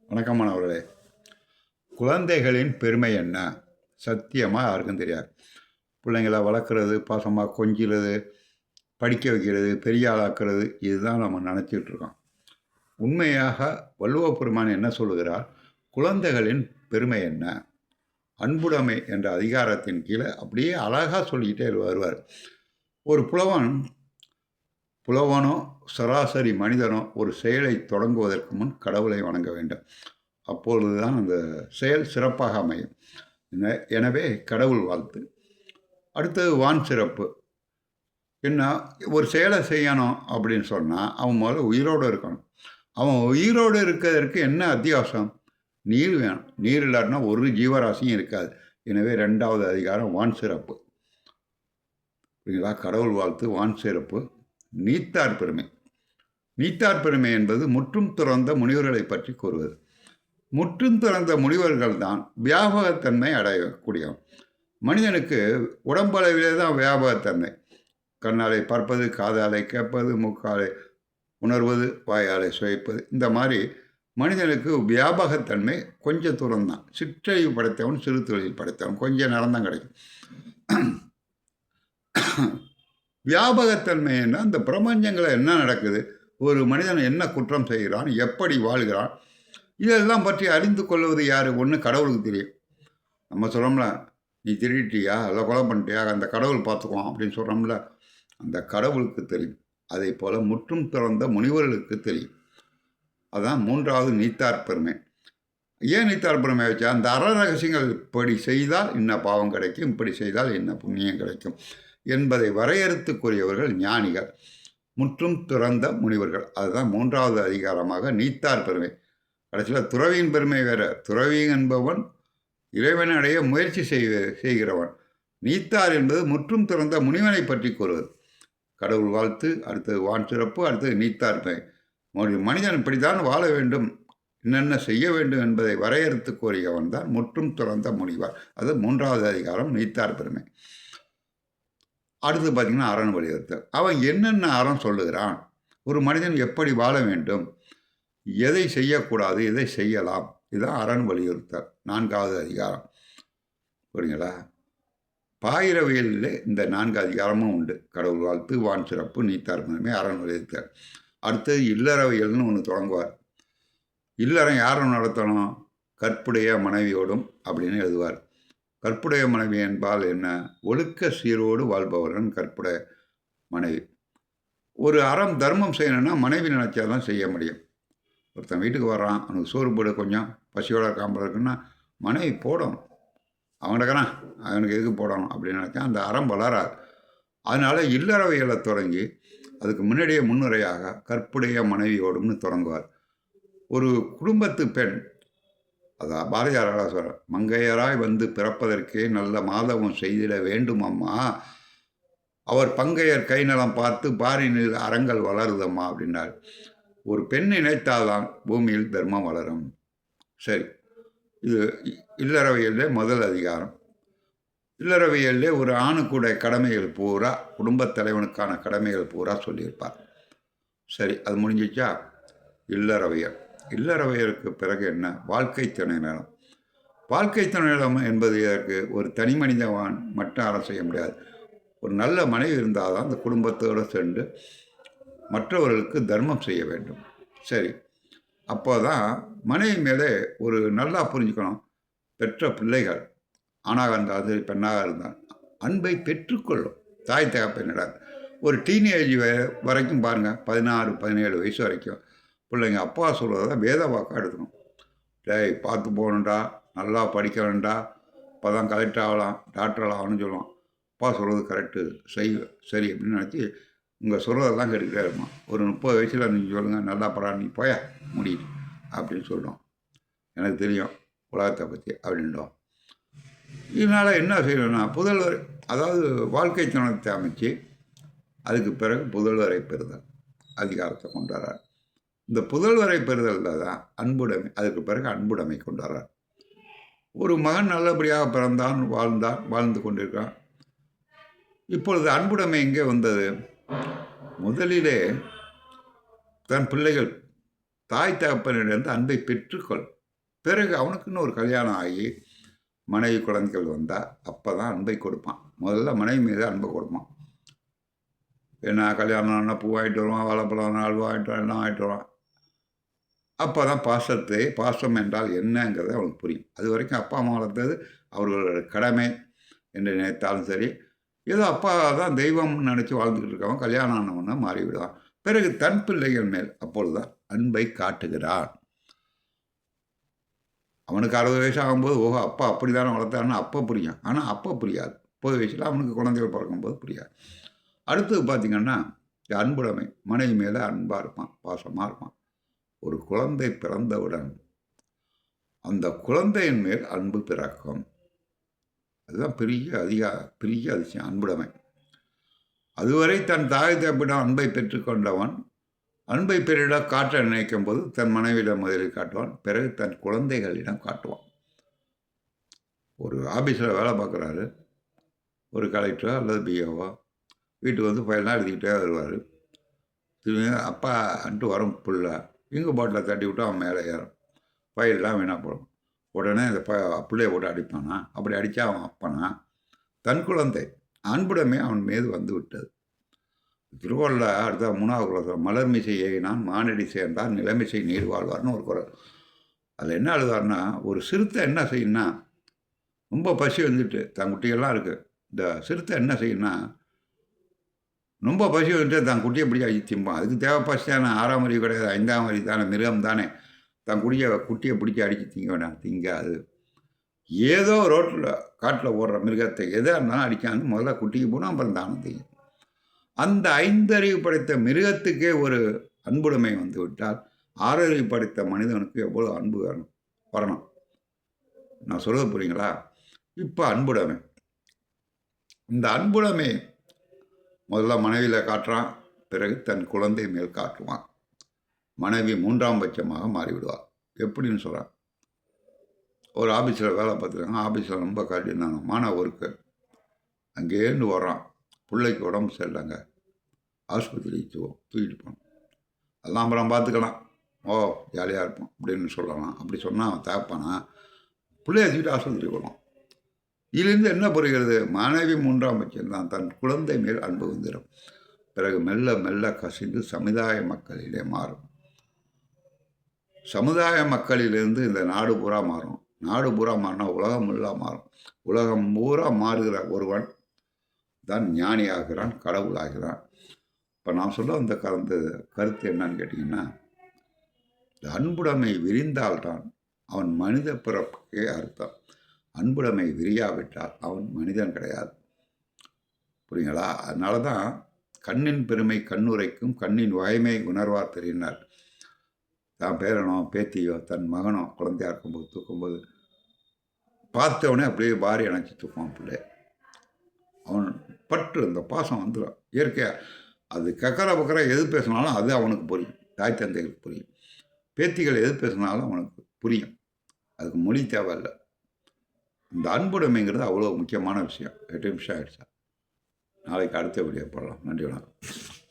வணக்கம் மாணவர்களே. குழந்தைகளின் பெருமை என்ன? சத்தியமாக யாருக்கும் தெரியாது. பிள்ளைங்கள வளர்க்குறது, பாசமாக கொஞ்சிறது, படிக்க வைக்கிறது, பெரிய ஆளாக்குறது, இதுதான் நம்ம நினச்சிட்ருக்கோம். உண்மையாக வள்ளுவ பெருமான் என்ன சொல்லுகிறார்? குழந்தைகளின் பெருமை என்ன? அன்புடைமை என்ற அதிகாரத்தின் கீழே அப்படியே அழகாக சொல்லிக்கிட்டே வருவார். ஒரு புலவனோ சராசரி மனிதனோ ஒரு செயலை தொடங்குவதற்கு முன் கடவுளை வணங்க வேண்டும். அப்பொழுதுதான் அந்த செயல் சிறப்பாக அமையும். எனவே கடவுள் வாழ்த்து. அடுத்தது வான் சிறப்பு. என்ன, ஒரு செயலை செய்யணும் அப்படின்னு சொன்னால் அவன் முதல்ல உயிரோடு இருக்கணும். அவன் உயிரோடு இருக்கிறதற்கு என்ன அத்தியாவசியம்? நீர் வேணும். நீர் இல்லாட்டினா ஒரு ஜீவராசியும் இருக்காது. எனவே 2வது அதிகாரம் வான் சிறப்பு. புரியுங்களா? கடவுள் வாழ்த்து, வான் சிறப்பு. நீத்தார் பெருமை. நீத்தார் பெருமை என்பது முற்றும் துறந்த முனிவர்களை பற்றி கூறுவது. முற்றும் துறந்த முனிவர்கள் தான் வியாபகத்தன்மை அடையக்கூடியவன். மனிதனுக்கு உடம்பளவிலே தான் வியாபகத்தன்மை. கண்ணாலை பார்ப்பது, காதாலை கேட்பது, மூக்காலை உணர்வது, வாயாலை சுவைப்பது, இந்த மாதிரி மனிதனுக்கு வியாபகத்தன்மை கொஞ்சம் தூரம் தான். சிற்றறிவு படைத்தவன், சிறு தொழில் படைத்தவன், கொஞ்சம் நேரம் தான் கிடைக்கும். வியாபகத்தன்மைன்னா இந்த பிரபஞ்சங்களில் என்ன நடக்குது, ஒரு மனிதன் என்ன குற்றம் செய்கிறான், எப்படி வாழ்கிறான், இதெல்லாம் பற்றி அறிந்து கொள்வது யார்? ஒன்று கடவுளுக்கு தெரியும். நம்ம சொல்கிறோம்ல, நீ திருடிட்டியா, அதை கொலை பண்ணிட்டியா, அந்த கடவுள் பார்த்துக்குவான் அப்படின்னு சொல்கிறோம்ல, அந்த கடவுளுக்கு தெரியும். அதே போல் முற்றும் துறந்த முனிவர்களுக்கு தெரியும். அதுதான் 3வது நீத்தார் பெருமை. ஏன் நீத்தார் பெருமை வச்சா, அந்த அற ரகசியங்கள் இப்படி செய்தால் இன்ன பாவம் கிடைக்கும், இப்படி செய்தால் என்ன புண்ணியம் கிடைக்கும் என்பதை வரையறுத்துக்குரியவர்கள் ஞானிகள், முற்றும் துறந்த முனிவர்கள். அதுதான் 3வது அதிகாரமாக நீத்தார் பெருமை. கடைசியில் துறவியின் பெருமை வேறு. துறவி என்பவன் இறைவனை அடைய முயற்சி செய்கிறவன். நீத்தார் என்பது முற்றும் துறந்த முனிவனை பற்றி கூறுவது. கடவுள் வாழ்த்து, அடுத்தது வான் சிறப்பு, அடுத்தது நீத்தார் பெருமை. மனிதன் இப்படித்தான் வாழ வேண்டும், என்னென்ன செய்ய வேண்டும் என்பதை வரையறுத்து கூறியவன் தான் முற்றும் துறந்த முனிவர். அது 3வது அதிகாரம் நீத்தார் பெருமை. அடுத்து பார்த்திங்கன்னா அரண் வலியுறுத்தல். அவன் என்னென்ன அறம் சொல்லுகிறான், ஒரு மனிதன் எப்படி வாழ வேண்டும், எதை செய்யக்கூடாது, எதை செய்யலாம், இதுதான் அரண் வலியுறுத்தல். 4வது அதிகாரம். புரியுங்களா? பாயிரவியலில் இந்த 4 அதிகாரமும் உண்டு. கடவுள் வாழ்த்து, வான் சிறப்பு, நீத்தார் பெருமை, அரண் வலியுறுத்தல். அடுத்தது இல்லறவியல்னு ஒன்று தொடங்குவார். இல்லறம் யாரும் நடத்தணும்? கற்புடைய மனைவியோடும் அப்படின்னு எழுதுவார். கற்புடைய மனைவி என்பால் என்ன? ஒழுக்க சீரோடு வாழ்பவர்கள் கற்புடைய மனைவி. ஒரு அறம் தர்மம் செய்யணும்னா மனைவி நினச்சாதான் செய்ய முடியும். ஒருத்தன் வீட்டுக்கு வர்றான், அவனுக்கு சோறு போடு, கொஞ்சம் பசியோட இருக்காமல் இருக்குன்னா மனைவி போடணும். அவனுக்குறான், அவனுக்கு எதுக்கு போடணும் அப்படின்னு நினச்சா அந்த அறம் வளராது. அதனால் இல்லறவியலை தொடங்கி அதுக்கு முன்னாடியே முன்னுரையாக கற்புடைய மனைவியோடும்னு தொடங்குவார். ஒரு குடும்பத்து பெண், அதான் பாரதியாரால் சொல்ற, மங்கையராய் வந்து பிறப்பதற்கே நல்ல மாதவம் செய்திட வேண்டும் அம்மா, அவர் பங்கையர் கை நலம் பார்த்து பாரினில் அறங்கள் வளருதம்மா அப்படின்னார். ஒரு பெண் நினைத்தால்தான் பூமியில் தர்மம் வளரும். சரி, இது இல்லறவியலே முதல் அதிகாரம். இல்லறவியலே ஒரு ஆணுக்குடைய கடமைகள் பூரா, குடும்பத் தலைவனுக்கான கடமைகள் பூரா சொல்லியிருப்பார். சரி, அது முடிஞ்சிச்சா? இல்லறவியல். இல்லறவியலுக்கு பிறகு என்ன? வாழ்க்கை துணை நலம். வாழ்க்கை துணை நலம் என்பது இதற்கு ஒரு தனி மனிதன் மட்டும் அறம் செய்ய முடியாது. ஒரு நல்ல மனைவி இருந்தால் தான் அந்த குடும்பத்தோடு சென்று மற்றவர்களுக்கு தர்மம் செய்ய வேண்டும். சரி, அப்போ தான் மனைவி மேலே ஒரு நல்லா புரிஞ்சுக்கணும். பெற்ற பிள்ளைகள் ஆணாக இருந்தால் சரி, பெண்ணாக இருந்தால் அன்பை பெற்றுக்கொள்ளும் தாய் தகப்பனிடம். ஒரு டீனேஜ் வரைக்கும் பாருங்கள், 16, 17 வயசு வரைக்கும் பிள்ளைங்க அப்பா சொல்கிறத வேத வாக்காக எடுக்கணும். டேய் பார்த்து போகணுண்டா, நல்லா படிக்கணுண்டா, அப்போ தான் கலெக்டர் ஆகலாம், டாக்டர் ஆகணும்னு சொல்லுவான். அப்பா சொல்கிறது கரெக்டு, சரி அப்படின்னு நினச்சி உங்கள் சொல்கிறதெல்லாம் கேட்டுக்கிட்டே இருப்பான். ஒரு 30 வயசில் நீங்கள் சொல்லுங்கள், நல்லா பரா, நீ போய முடியுது அப்படின்னு சொல்லுவோம். எனக்கு தெரியும் உலகத்தை பற்றி அப்படின்றோம். இதனால் என்ன செய்யணும்னா, புதல்வர், அதாவது வாழ்க்கை துணத்தை அமைச்சு அதுக்கு பிறகு புதல்வரை பெறுதல் அதிகாரத்தை கொண்டு வர்றார். இந்த புதல்வரை பெறுதலில் தான் அன்புடைமை, அதுக்கு பிறகு அன்புடைமை கொண்டு வர்றார். ஒரு மகன் நல்லபடியாக பிறந்தான், வாழ்ந்து கொண்டிருக்கான். இப்பொழுது அன்புடைமை எங்கே வந்தது? முதலிலே தன் பிள்ளைகள் தாய் தகப்பனிலிருந்து அன்பை பெற்றுக்கொள், பிறகு அவனுக்குன்னு ஒரு கல்யாணம் ஆகி மனைவி குழந்தைகள் வந்தால் அப்போ தான் அன்பை கொடுப்பான். முதல்ல மனைவி மீது அன்பை கொடுப்பான். என்ன கல்யாணம் ஆனால் பூ வாங்கிட்டு வருவான், வாழைப்பழம் அல்வா வாங்கிட்டு வருவான், எல்லாம் வாங்கிட்டு வருவான். அப்போ தான் பாசம் என்றால் என்னங்கிறது அவனுக்கு புரியும். அது வரைக்கும் அப்பா அம்மா வளர்த்தது அவர்களோட கடமை என்று நினைத்தாலும் சரி, ஏதோ அப்பா தான் தெய்வம்னு நினச்சி வாழ்ந்துக்கிட்டு இருக்கவன் கல்யாணம் ஆனவன்னா மாறிவிடுவான். பிறகு தன் பிள்ளைகள் மேல் அப்பொழுதுதான் அன்பை காட்டுகிறான். அவனுக்கு 60 வயசு ஆகும்போது ஓஹோ அப்பா அப்படி தானே வளர்த்தாருன்னு அப்போ புரியும். ஆனால் அப்போ புரியாது. 30 வயசில் அவனுக்கு குழந்தைகள் பிறக்கும்போது புரியாது. அடுத்தது பார்த்திங்கன்னா அன்புடைமை. மனைவி மேலே அன்பாக இருப்பான், பாசமாக இருப்பான். ஒரு குழந்தை பிறந்தவுடன் அந்த குழந்தையின் மேல் அன்பு பிறக்கும். அதுதான் பெரிய அதிசயம் அன்புடைமை. அதுவரை தன் தாய் தப்பிடம் அன்பை பெற்றுக்கொண்டவன் அன்பை பெரிடம் காட்ட நினைக்கும் போது தன் மனைவியிடம் முதலில் காட்டுவான், பிறகு தன் குழந்தைகளிடம் காட்டுவான். ஒரு ஆஃபீஸில் வேலை பார்க்குறாரு, ஒரு கலெக்டரோ அல்லது பிஓவோ வீட்டுக்கு வந்து ஃபைல்லாம் எழுதிக்கிட்டே வருவார். திரும்பி அப்பா அன்ட்டு வரும் புள்ள இங்கு பாட்டில் தட்டி விட்டு அவன் மேலே ஏறும், ஃபைல்லாம் வீணாக போடும். உடனே இந்த பிள்ளையை போட்டு அடிப்பானா? அப்படி அடித்தா அவன் அப்பனா? தன் குழந்தை அன்புடமே அவன் மீது வந்து விட்டது. திருக்குறளில் அடுத்த 3வது குறள், மலர் மிசை ஏகினான் மானடி சேர்ந்தார் நிலைமிசை நீர் வாழ்வார்னு ஒரு குறள். அதில் என்ன எழுதுவார்னா, ஒரு சிறுத்தை என்ன செய்யணும்னா, ரொம்ப பசி வந்துட்டு தன் குட்டியெல்லாம் இருக்குது. இந்த சிறுத்தை என்ன செய்யணும்னா, ரொம்ப பசி வந்துட்டு தன் குட்டியை பிடிச்சி அடிச்சு திம்பான். அதுக்கு தேவை பசி தானே, 6ஆம் அறிவு கிடையாது, 5ஆம் அறிவு தானே, மிருகம் தானே. தன் குட்டியை பிடிச்சி அடித்து திங்க வேண்டாம், திங்காது. ஏதோ ரோட்டில் காட்டில் ஓடுற மிருகத்தை எதாக இருந்தாலும் அடிக்காது. முதல்ல குட்டிக்கு போனால் அப்புறம் தானே திங்கும். அந்த 5 அறிவு படைத்த மிருகத்துக்கே ஒரு அன்புடைமை வந்து விட்டால் 6 அறிவு படைத்த மனிதனுக்கு எவ்வளோ அன்பு வரணும். நான் சொல்கிறது புரியுங்களா? இப்போ அன்புடைமை. இந்த அன்புடைமை முதல்ல மனைவியில் காட்டுறான், பிறகு தன் குழந்தை மேல் காட்டுவான். மனைவி 3ஆம் பட்சமாக மாறிவிடுவார். எப்படின்னு சொல்கிறான், ஒரு ஆஃபீஸில் வேலை பார்த்துருக்காங்க. ஆஃபீஸில் ரொம்ப கடினமான ஒர்க்கு. அங்கேருந்து வர்றான், பிள்ளைக்கு உடம்பு சரியில்லைங்க, ஆஸ்பத்திரிக்கு தூக்கிட்டு போகணும். அதெல்லாம் அப்புறம் பார்த்துக்கலாம், ஓ ஜாலியாக இருப்போம் அப்படின்னு சொல்லலாம். அப்படி சொன்னால் அவன் தேப்பானா? பிள்ளைய தூக்கிட்டு ஆஸ்பத்திரிக்கு போகலாம். இதிலிருந்து என்ன புரிகிறது? மனைவி 3ஆம் பட்சம் தான், தன் குழந்தை மேல் அன்பு வந்துடும். பிறகு மெல்ல மெல்ல கசிந்து சமுதாய மக்களிலே மாறும். சமுதாய மக்களிலிருந்து இந்த நாடு பூரா மாறும். நாடு பூரா மாறினா உலகம் எல்லாம் மாறும். உலகம் பூரா மாறுகிற ஒருவன் தான் ஞானி ஆகிறான், கடவுள் ஆகிறான். இப்போ நான் சொல்ல அந்த கருத்து என்னன்னு கேட்டிங்கன்னா, இந்த அன்புடைமை விரிந்தால்தான் அவன் மனித பிறப்புக்கே அர்த்தம். அன்புடைமை விரியாவிட்டால் அவன் மனிதன் கிடையாது. புரியுங்களா? அதனால தான் கண்ணின் பெருமை கண்ணுரைக்கும், கண்ணின் வாய்மை உணர்வார் தெரியினார். தான் பேரனோ பேத்தியோ தன் மகனோ குழந்தையாக இருக்கும்போது தூக்கும்போது பார்த்தவனே அப்படியே பாரி அணைச்சி தூக்குவான் பிள்ளை. அவன் பற்று அந்த பாசம் வந்துடும் இயற்கையாக. அது கக்கரை எது பேசினாலும் அது அவனுக்கு புரியும், தாய் தந்தைகளுக்கு புரியும். பேத்திகள் எது பேசினாலும் அவனுக்கு புரியும், அதுக்கு மொழி தேவையில்லை. இந்த அன்புடைமைங்கிறது அவ்வளோ முக்கியமான விஷயம். 8 நிமிஷம் ஆகிடுச்சா? நாளைக்கு அடுத்த வீடியோ போடலாம். நன்றி, வணக்கம்.